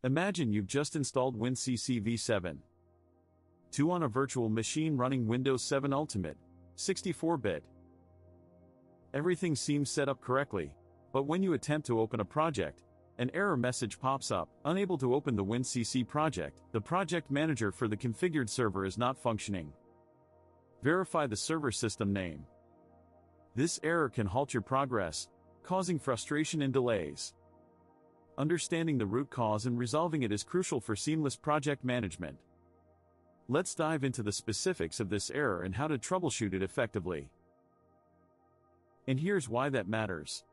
Imagine you've just installed WinCC V7.2 on a virtual machine running Windows 7 Ultimate, 64-bit. Everything seems set up correctly, but when you attempt to open a project, an error message pops up, unable to open the WinCC project. The project manager for the configured server is not functioning. Verify the server system name. This error can halt your progress, causing frustration and delays. Understanding the root cause and resolving it is crucial for seamless project management. Let's dive into the specifics of this error and how to troubleshoot it effectively. And here's why that matters.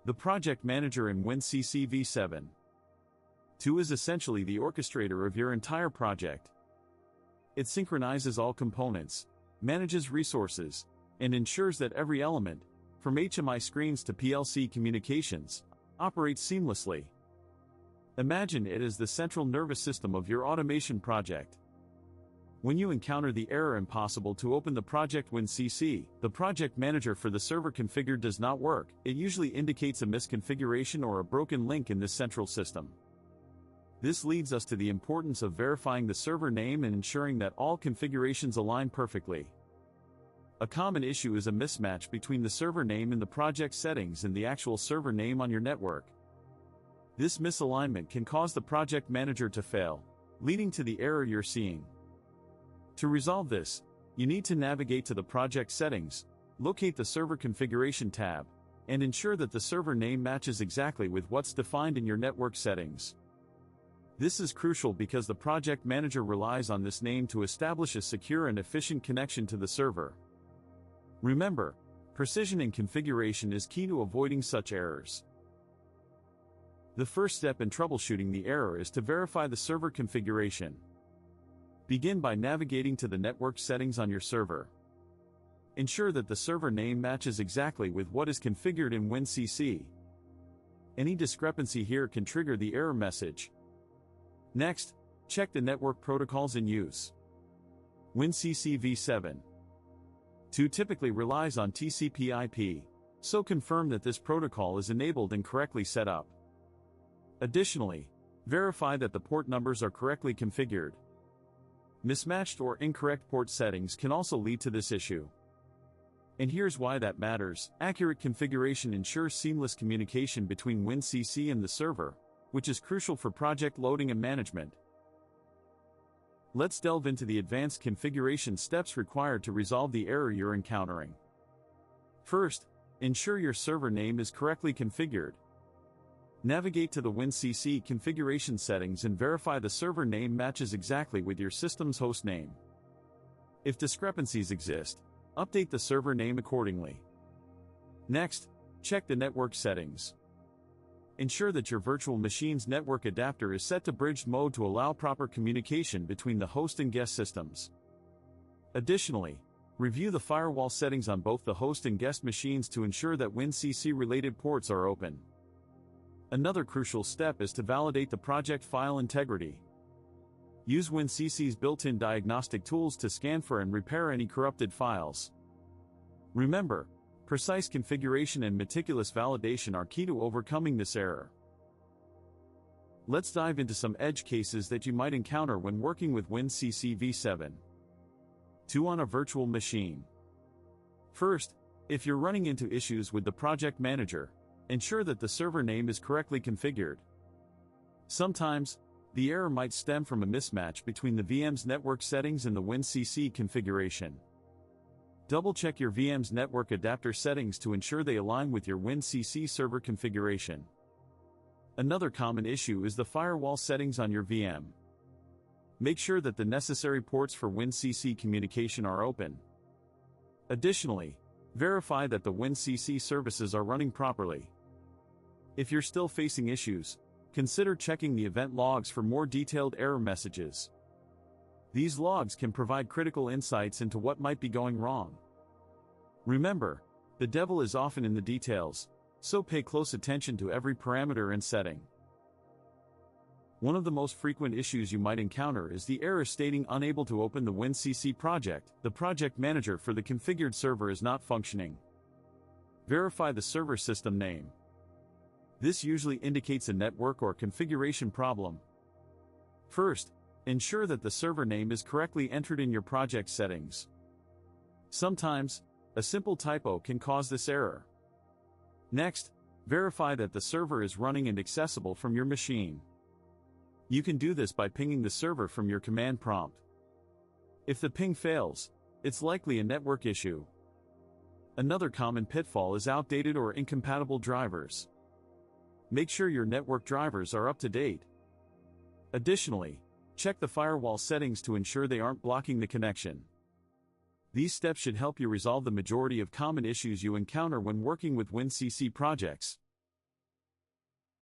The project manager in WinCC V7.2 is essentially the orchestrator of your entire project. It synchronizes all components, manages resources, and ensures that every element, from HMI screens to PLC communications, operates seamlessly. Imagine it as the central nervous system of your automation project. When you encounter the error impossible to open the project WinCC, the project manager for the server configured does not work, it usually indicates a misconfiguration or a broken link in this central system. This leads us to the importance of verifying the server name and ensuring that all configurations align perfectly. A common issue is a mismatch between the server name in the project settings and the actual server name on your network. This misalignment can cause the project manager to fail, leading to the error you're seeing. To resolve this, you need to navigate to the project settings, locate the server configuration tab, and ensure that the server name matches exactly with what's defined in your network settings. This is crucial because the project manager relies on this name to establish a secure and efficient connection to the server. Remember, precision in configuration is key to avoiding such errors. The first step in troubleshooting the error is to verify the server configuration. Begin by navigating to the network settings on your server. Ensure that the server name matches exactly with what is configured in WinCC. Any discrepancy here can trigger the error message. Next, check the network protocols in use. WinCC V7.2 typically relies on TCP/IP, so confirm that this protocol is enabled and correctly set up. Additionally, verify that the port numbers are correctly configured. Mismatched or incorrect port settings can also lead to this issue. And here's why that matters. Accurate configuration ensures seamless communication between WinCC and the server, which is crucial for project loading and management. Let's delve into the advanced configuration steps required to resolve the error you're encountering. First, ensure your server name is correctly configured. Navigate to the WinCC configuration settings and verify the server name matches exactly with your system's host name. If discrepancies exist, update the server name accordingly. Next, check the network settings. Ensure that your virtual machine's network adapter is set to bridged mode to allow proper communication between the host and guest systems. Additionally, review the firewall settings on both the host and guest machines to ensure that WinCC-related ports are open. Another crucial step is to validate the project file integrity. Use WinCC's built-in diagnostic tools to scan for and repair any corrupted files. Remember, precise configuration and meticulous validation are key to overcoming this error. Let's dive into some edge cases that you might encounter when working with WinCC V7.2 on a virtual machine. First, if you're running into issues with the project manager, ensure that the server name is correctly configured. Sometimes, the error might stem from a mismatch between the VM's network settings and the WinCC configuration. Double-check your VM's network adapter settings to ensure they align with your WinCC server configuration. Another common issue is the firewall settings on your VM. Make sure that the necessary ports for WinCC communication are open. Additionally, verify that the WinCC services are running properly. If you're still facing issues, consider checking the event logs for more detailed error messages. These logs can provide critical insights into what might be going wrong. Remember, the devil is often in the details, so pay close attention to every parameter and setting. One of the most frequent issues you might encounter is the error stating unable to open the WinCC project. The project manager for the configured server is not functioning. Verify the server system name. This usually indicates a network or configuration problem. First, ensure that the server name is correctly entered in your project settings. Sometimes, a simple typo can cause this error. Next, verify that the server is running and accessible from your machine. You can do this by pinging the server from your command prompt. If the ping fails, it's likely a network issue. Another common pitfall is outdated or incompatible drivers. Make sure your network drivers are up to date. Additionally, check the firewall settings to ensure they aren't blocking the connection. These steps should help you resolve the majority of common issues you encounter when working with WinCC projects.